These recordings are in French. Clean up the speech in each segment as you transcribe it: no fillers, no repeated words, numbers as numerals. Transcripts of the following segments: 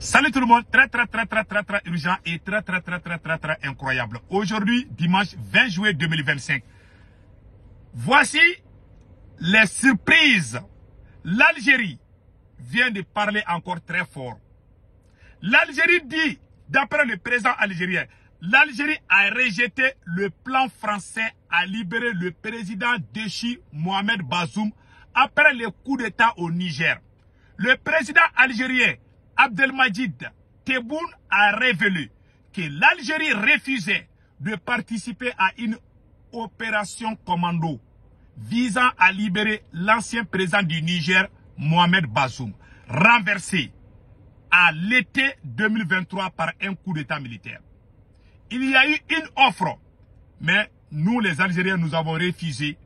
Salut tout le monde, très urgent et très incroyable. Aujourd'hui, dimanche 20 juillet 2025. Voici les surprises. L'Algérie vient de parler encore très fort. L'Algérie dit, d'après le président algérien, l'Algérie a rejeté le plan français à libérer le président déchu Mohamed Bazoum après le coup d'État au Niger. Le président algérien Abdelmadjid Tebboune a révélé que l'Algérie refusait de participer à une opération commando visant à libérer l'ancien président du Niger, Mohamed Bazoum, renversé à l'été 2023 par un coup d'État militaire. Il y a eu une offre, mais nous les Algériens, nous avons refusé.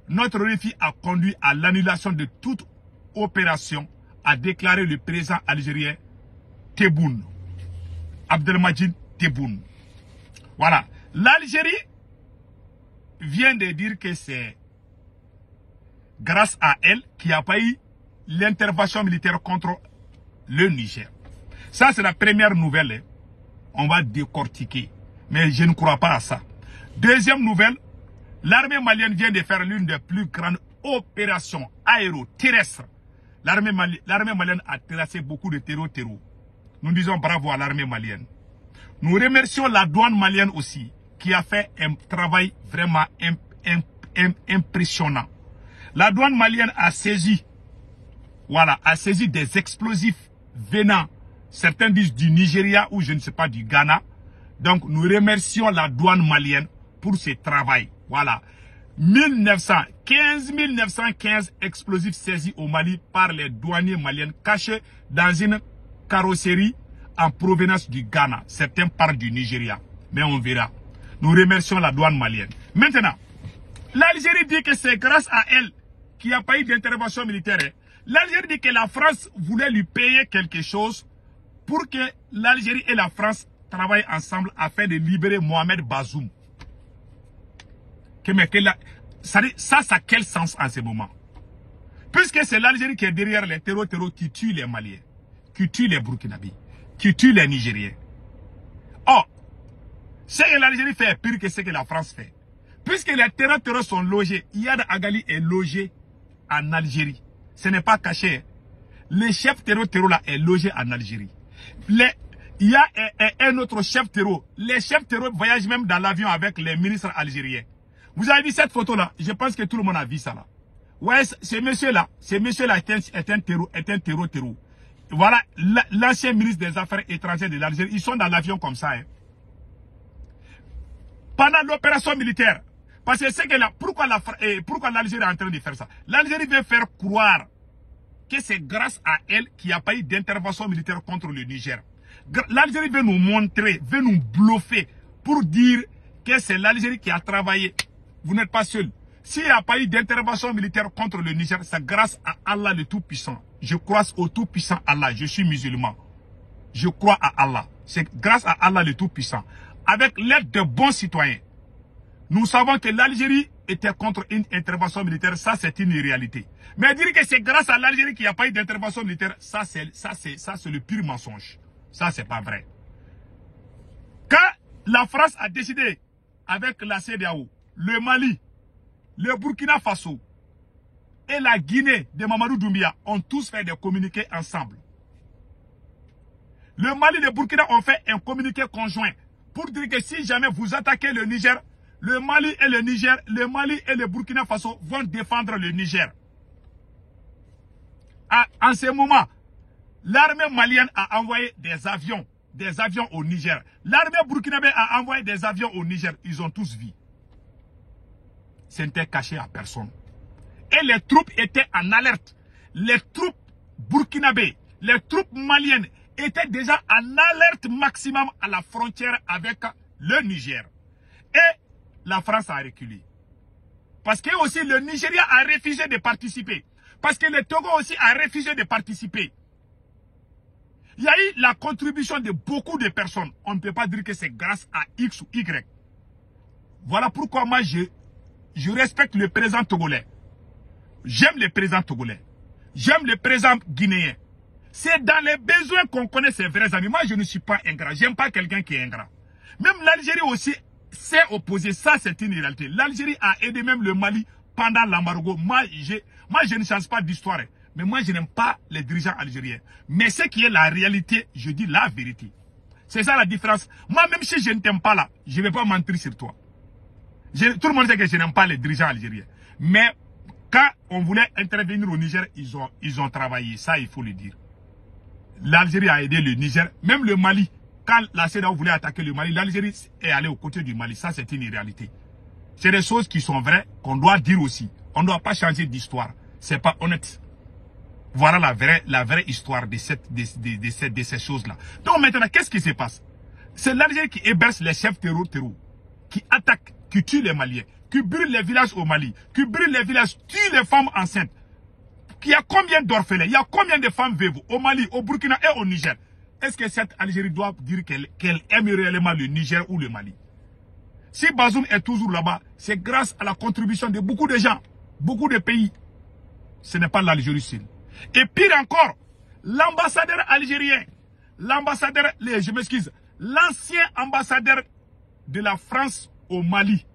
Notre refus a conduit à l'annulation de toute opération, a déclaré le président algérien Tebboune, Abdelmadjid Tebboune. Voilà. L'Algérie vient de dire que c'est grâce à elle qu'il n'y a pas eu l'intervention militaire contre le Niger. Ça, c'est la première nouvelle. Hein. On va décortiquer. Mais je ne crois pas à ça. Deuxième nouvelle, l'armée malienne vient de faire l'une des plus grandes opérations aéro-terrestres. L'armée malienne a terrassé beaucoup de terreaux. Nous disons bravo à l'armée malienne. Nous remercions la douane malienne aussi, qui a fait un travail vraiment impressionnant. La douane malienne a saisi, a saisi des explosifs venant, certains disent du Nigeria ou je ne sais pas, du Ghana. Donc nous remercions la douane malienne pour ce travail. Voilà. 15 915 explosifs saisis au Mali par les douaniers maliens cachés dans une carrosserie en provenance du Ghana. Certains parlent du Nigeria, mais on verra. Nous remercions la douane malienne. Maintenant, l'Algérie dit que c'est grâce à elle qu'il n'y a pas eu d'intervention militaire. L'Algérie dit que la France voulait lui payer quelque chose pour que l'Algérie et la France travaillent ensemble afin de libérer Mohamed Bazoum. Ça a quel sens en ce moment? Puisque c'est l'Algérie qui est derrière les terreaux qui tuent les Maliens, qui tuent les Burkinabés, qui tuent les Nigériens. Or, ce que l'Algérie fait est pire que ce que la France fait. Puisque les terreaux sont logés, Iyad Agali est logé en Algérie. Ce n'est pas caché. Le chef terreau là est logé en Algérie. Il y a un autre chef terreau. Les chefs terreau voyagent même dans l'avion avec les ministres algériens. Vous avez vu cette photo-là? Je pense que tout le monde a vu ça là. Ouais, ce monsieur-là est un terreau. Voilà, l'ancien ministre des Affaires étrangères de l'Algérie, ils sont dans l'avion comme ça. Hein. Pendant l'opération militaire, parce que c'est que là, pourquoi l'Algérie est en train de faire ça? L'Algérie veut faire croire que c'est grâce à elle qu'il n'y a pas eu d'intervention militaire contre le Niger. L'Algérie veut nous montrer, veut nous bluffer pour dire que c'est l'Algérie qui a travaillé. Vous n'êtes pas seul. S'il n'y a pas eu d'intervention militaire contre le Niger, c'est grâce à Allah le Tout-Puissant. Je crois au Tout-Puissant Allah. Je suis musulman. Je crois à Allah. C'est grâce à Allah le Tout-Puissant. Avec l'aide de bons citoyens. Nous savons que l'Algérie était contre une intervention militaire. Ça, c'est une réalité. Mais dire que c'est grâce à l'Algérie qu'il n'y a pas eu d'intervention militaire, ça, c'est le pire mensonge. Ça, c'est pas vrai. Quand la France a décidé, avec la CEDEAO, le Mali, le Burkina Faso et la Guinée de Mamadou Doumbia ont tous fait des communiqués ensemble. Le Mali et le Burkina ont fait un communiqué conjoint pour dire que si jamais vous attaquez le Niger, le Mali et le Burkina Faso vont défendre le Niger. En ce moment, l'armée malienne a envoyé des avions au Niger. L'armée burkinabé a envoyé des avions au Niger. Ils ont tous vu. Ce n'était caché à personne. Et les troupes étaient en alerte. Les troupes burkinabées, les troupes maliennes étaient déjà en alerte maximum à la frontière avec le Niger. Et la France a reculé. Parce que aussi le Nigeria a refusé de participer. Parce que le Togo aussi a refusé de participer. Il y a eu la contribution de beaucoup de personnes. On ne peut pas dire que c'est grâce à X ou Y. Voilà pourquoi moi je respecte le président togolais. J'aime le président togolais. J'aime le président guinéen. C'est dans les besoins qu'on connaît ses vrais amis. Moi, je ne suis pas ingrat. J'aime pas quelqu'un qui est ingrat. Même l'Algérie aussi s'est opposée. Ça, c'est une réalité. L'Algérie a aidé même le Mali pendant l'embargo. Moi, je ne change pas d'histoire. Mais moi, je n'aime pas les dirigeants algériens. Mais ce qui est la réalité, je dis la vérité. C'est ça la différence. Moi, même si je ne t'aime pas là, je ne vais pas mentir sur toi. Tout le monde sait que je n'aime pas les dirigeants algériens. Mais quand on voulait intervenir au Niger, ils ont travaillé. Ça, il faut le dire. L'Algérie a aidé le Niger. Même le Mali. Quand la CEDEAO voulait attaquer le Mali, l'Algérie est allée aux côtés du Mali. Ça, c'est une réalité. C'est des choses qui sont vraies, qu'on doit dire aussi. On ne doit pas changer d'histoire. C'est pas honnête. Voilà la vraie histoire de ces choses-là. Donc maintenant, qu'est-ce qui se passe? C'est l'Algérie qui héberge les chefs terror, qui attaquent, qui tuent les Maliens, qui brûlent les villages au Mali, qui brûlent les villages, tuent les femmes enceintes. Il y a combien d'orphelins? Il y a combien de femmes veuves au Mali, au Burkina et au Niger? Est-ce que cette Algérie doit dire qu'elle aime réellement le Niger ou le Mali? Si Bazoum est toujours là-bas, c'est grâce à la contribution de beaucoup de gens, beaucoup de pays. Ce n'est pas l'Algérie seule. Et pire encore, l'ambassadeur algérien, je m'excuse, l'ancien ambassadeur de la France au Mali,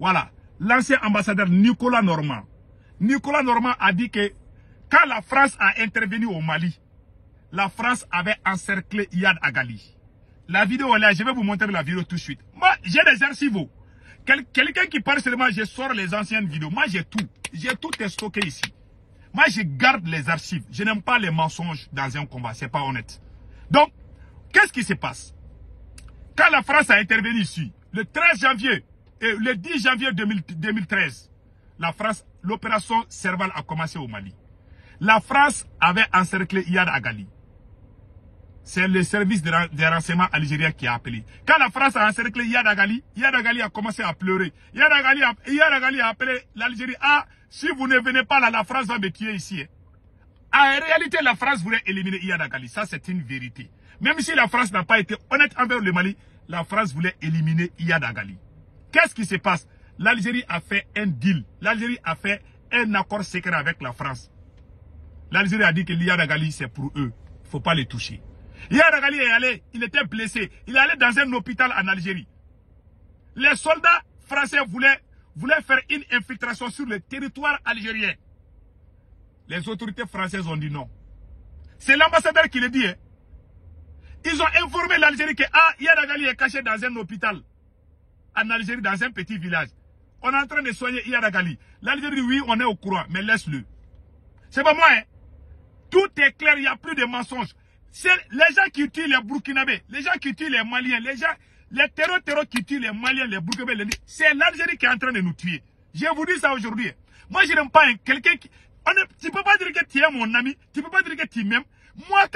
voilà, l'ancien ambassadeur Nicolas Normand. Nicolas Normand a dit que quand la France a intervenu au Mali, la France avait encerclé Iyad Agali. La vidéo est là, je vais vous montrer la vidéo tout de suite. Moi, j'ai des archives. Quelqu'un qui parle seulement, je sors les anciennes vidéos. Moi, j'ai tout stocké ici. Moi, je garde les archives. Je n'aime pas les mensonges dans un combat. C'est pas honnête. Donc, qu'est-ce qui se passe? Quand la France a intervenu ici, le 13 janvier et le 10 janvier 2013, l'opération Serval a commencé au Mali. La France avait encerclé Iyad Agali. C'est le service des renseignements algérien qui a appelé. Quand la France a encerclé Iyad Agali a commencé à pleurer. Iyad Agali a appelé l'Algérie. Ah, si vous ne venez pas là, la France va me tuer ici. En réalité, la France voulait éliminer Iyad Agali. Ça, c'est une vérité. Même si la France n'a pas été honnête envers le Mali, la France voulait éliminer Iyad Agali. Qu'est-ce qui se passe? L'Algérie a fait un deal. L'Algérie a fait un accord secret avec la France. L'Algérie a dit que l'Iyad Agali, c'est pour eux. Il ne faut pas les toucher. Iyad Agali est allé, il était blessé. Il est allé dans un hôpital en Algérie. Les soldats français voulaient faire une infiltration sur le territoire algérien. Les autorités françaises ont dit non. C'est l'ambassadeur qui le dit. Hein. Ils ont informé l'Algérie que Iyad Agali est caché dans un hôpital. En Algérie, dans un petit village. On est en train de soigner Iyad Agali. L'Algérie dit oui, on est au courant, mais laisse-le. C'est pas moi. Hein. Tout est clair, il n'y a plus de mensonges. C'est les gens qui tuent les Burkinabés, les gens qui tuent les Maliens, les terrors qui tuent les Maliens, les Burkinabés, c'est l'Algérie qui est en train de nous tuer. Je vous dis ça aujourd'hui. Moi, je n'aime pas quelqu'un qui... Tu ne peux pas dire que tu es mon ami, tu ne peux pas dire que tu m'aimes. Moi,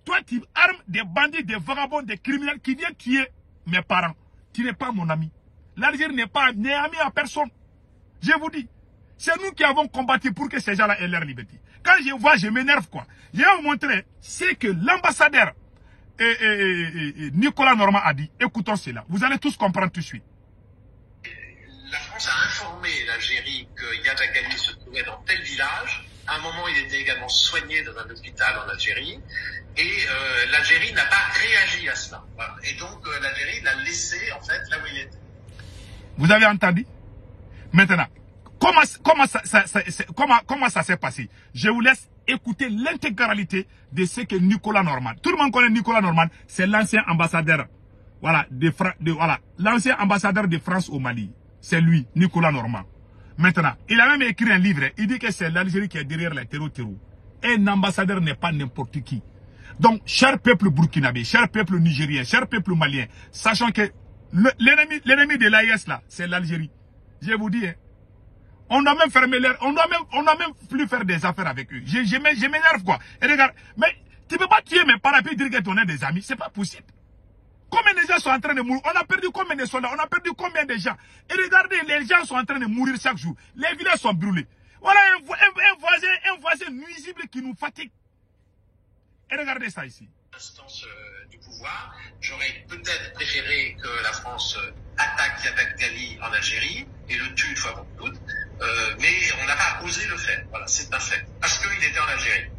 toi, tu armes des bandits, des vagabonds, des criminels qui viennent tuer mes parents. Tu n'es pas mon ami. L'Algérie n'est ami à personne. Je vous dis. C'est nous qui avons combattu pour que ces gens-là aient leur liberté. Quand je vois, je m'énerve quoi. Je vais vous montrer ce que l'ambassadeur Nicolas Normand a dit. Écoutons cela. Vous allez tous comprendre tout de suite. La France a informé l'Algérie que Iyad Agali se trouvait dans tel village. À un moment, il était également soigné dans un hôpital en Algérie. Et l'Algérie n'a pas réagi à cela. Voilà. Et donc, l'Algérie l'a laissé, en fait, là où il était. Vous avez entendu? Maintenant, comment ça s'est passé? Je vous laisse écouter l'intégralité de ce que Nicolas Normand. Tout le monde connaît Nicolas Normand. C'est l'ancien ambassadeur. Voilà, l'ancien ambassadeur de France au Mali. C'est lui, Nicolas Normand. Maintenant, il a même écrit un livre. Il dit que c'est l'Algérie qui est derrière les terror. Un ambassadeur n'est pas n'importe qui. Donc, cher peuple burkinabé, cher peuple nigérien, cher peuple malien, sachant que l'ennemi de l'AIS là, c'est l'Algérie. Je vous dis, hein, on doit même fermer l'air, on doit même plus faire des affaires avec eux. Je m'énerve quoi. Et regarde, mais tu peux pas tuer mes parents et dire que tu en as des amis, c'est pas possible. Combien de gens sont en train de mourir? On a perdu combien de soldats? On a perdu combien de gens? Et regardez, les gens sont en train de mourir chaque jour. Les villages sont brûlés. Voilà un voisin nuisible qui nous fatigue. Et regardez ça ici. Instance du pouvoir, j'aurais peut-être préféré que la France attaque Iyad Agali en Algérie et le tue une fois pour toutes, mais on n'a pas osé le faire. Voilà, c'est un fait. Parce qu'il était en Algérie.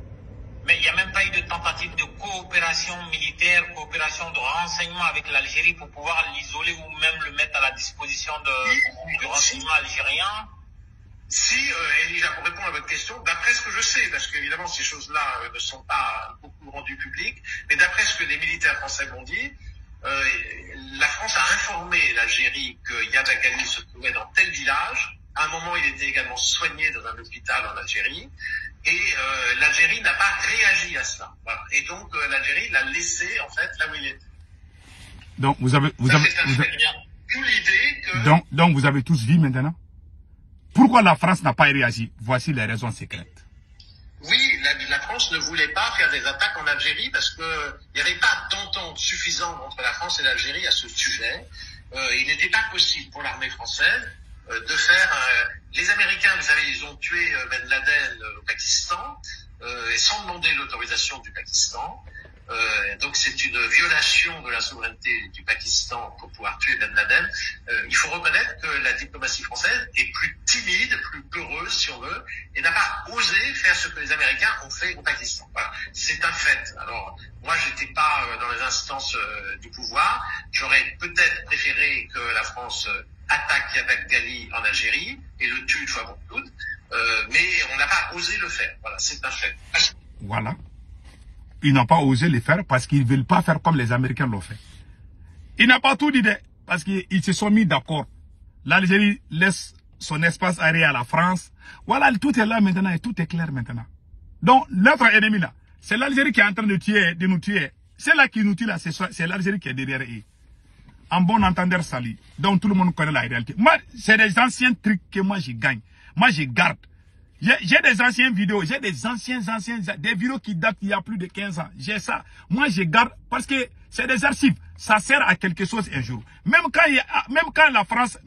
Mais il n'y a même pas eu de tentative de coopération militaire, coopération de renseignement avec l'Algérie pour pouvoir l'isoler ou même le mettre à la disposition du renseignement algérien. Si, Elijah, pour répondre à votre question, d'après ce que je sais, parce qu'évidemment ces choses-là ne sont pas beaucoup rendues publiques, mais d'après ce que des militaires français m'ont dit, la France a informé l'Algérie que Yad Ghali se trouvait dans tel village. À un moment, il était également soigné dans un hôpital en Algérie. Et l'Algérie n'a pas réagi à cela. Voilà. Et donc l'Algérie l'a laissé en fait là où il était. Donc vous avez tous vu maintenant. Pourquoi la France n'a pas réagi? Voici les raisons secrètes. Oui, la France ne voulait pas faire des attaques en Algérie parce que il n'y avait pas d'entente suffisante entre la France et l'Algérie à ce sujet. Il n'était pas possible pour l'armée française de faire... les Américains, vous savez, ils ont tué Ben Laden au Pakistan et sans demander l'autorisation du Pakistan. Donc c'est une violation de la souveraineté du Pakistan pour pouvoir tuer Ben Laden. Il faut reconnaître que la diplomatie française est plus timide, plus peureuse si on veut, et n'a pas osé faire ce que les Américains ont fait au Pakistan. Voilà. C'est un fait. Alors moi j'étais pas dans les instances du pouvoir. J'aurais peut-être préféré que la France attaque Yad Ghali en Algérie et le tue une fois pour toutes, mais on n'a pas osé le faire. Voilà, c'est un fait. Voilà. Ils n'ont pas osé le faire parce qu'ils ne veulent pas faire comme les Américains l'ont fait. Ils n'ont pas tout dit parce qu'ils se sont mis d'accord. L'Algérie laisse son espace aérien à la France. Voilà, tout est là maintenant et tout est clair maintenant. Donc, notre ennemi là, c'est l'Algérie qui est en train de nous tuer. C'est là qui nous tue là, c'est l'Algérie qui est derrière eux. En bon entendeur sali. Donc tout le monde connaît la réalité. Moi, c'est des anciens trucs que moi je gagne. Moi je garde. J'ai des anciennes vidéos, j'ai des des vidéos qui datent il y a plus de 15 ans. J'ai ça. Moi je garde parce que c'est des archives. Ça sert à quelque chose un jour. Même quand la France,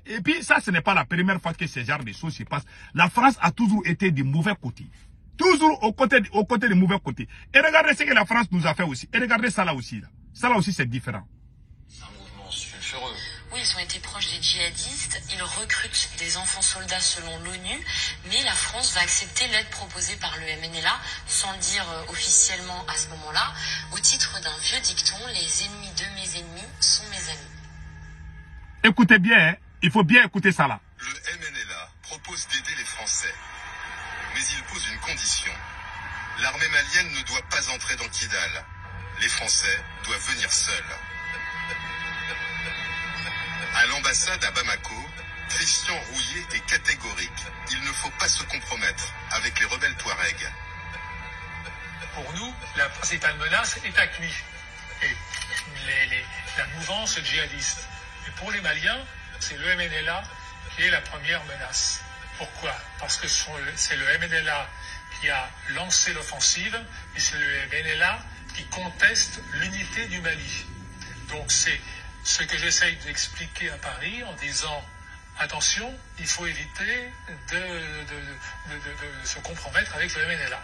et puis ça ce n'est pas la première fois que ce genre de choses se passent. La France a toujours été du mauvais côté. Toujours au côté du mauvais côté. Et regardez ce que la France nous a fait aussi. Et regardez ça là aussi. Là. Ça là aussi c'est différent. Oui, ils ont été proches des djihadistes, ils recrutent des enfants soldats selon l'ONU, mais la France va accepter l'aide proposée par le MNLA, sans le dire officiellement à ce moment-là, au titre d'un vieux dicton, les ennemis de mes ennemis sont mes amis. Écoutez bien, hein, il faut bien écouter ça là. Le MNLA propose d'aider les Français, mais il pose une condition. L'armée malienne ne doit pas entrer dans Kidal. Les Français doivent venir seuls. À l'ambassade à Bamako, Christian Rouillet est catégorique. Il ne faut pas se compromettre avec les rebelles Touaregs. Pour nous, la principale menace est AQMI et la mouvance djihadiste. Et pour les Maliens, c'est le MNLA qui est la première menace. Pourquoi? Parce que c'est le MNLA qui a lancé l'offensive et c'est le MNLA qui conteste l'unité du Mali. Donc c'est ce que j'essaye d'expliquer à Paris en disant attention, il faut éviter de se compromettre avec le MNLA.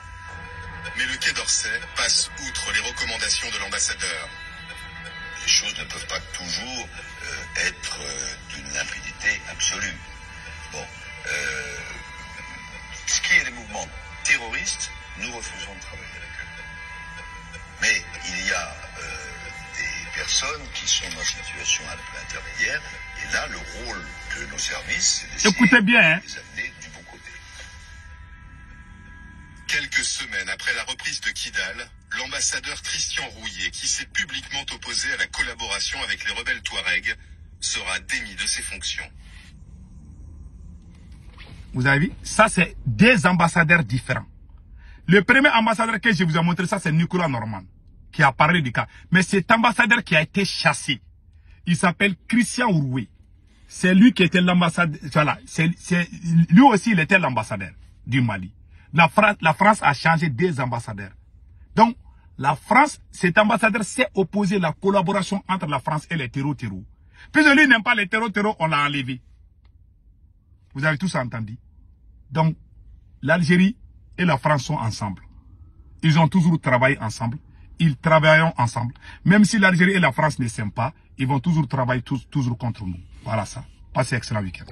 Mais le Quai d'Orsay passe outre les recommandations de l'ambassadeur. Les choses ne peuvent pas toujours être d'une impunité absolue. Bon, ce qui est des mouvements terroristes, nous refusons de travailler avec eux. Mais il y a des personnes qui sont dans une situation un peu intermédiaire, et là, le rôle de nos services, c'est d'essayer de les amener du bon côté. Quelques semaines après la reprise de Kidal, l'ambassadeur Christian Rouillet, qui s'est publiquement opposé à la collaboration avec les rebelles Touaregs, sera démis de ses fonctions. Vous avez vu? Ça, c'est deux ambassadeurs différents. Le premier ambassadeur que je vous ai montré, ça, c'est Nicolas Normand, qui a parlé du cas. Mais cet ambassadeur qui a été chassé, il s'appelle Christian Rouillet. C'est lui qui était l'ambassadeur. Voilà, lui aussi, il était l'ambassadeur du Mali. La France a changé deux ambassadeurs. Donc, la France, cet ambassadeur s'est opposé à la collaboration entre la France et les terreaux. Puisque lui n'aime pas les terreaux, on l'a enlevé. Vous avez tous entendu. Donc, l'Algérie et la France sont ensemble. Ils ont toujours travaillé ensemble. Ils travailleront ensemble. Même si l'Algérie et la France ne s'aiment pas, ils vont toujours travailler toujours contre nous. Voilà ça. Passez un excellent week-end.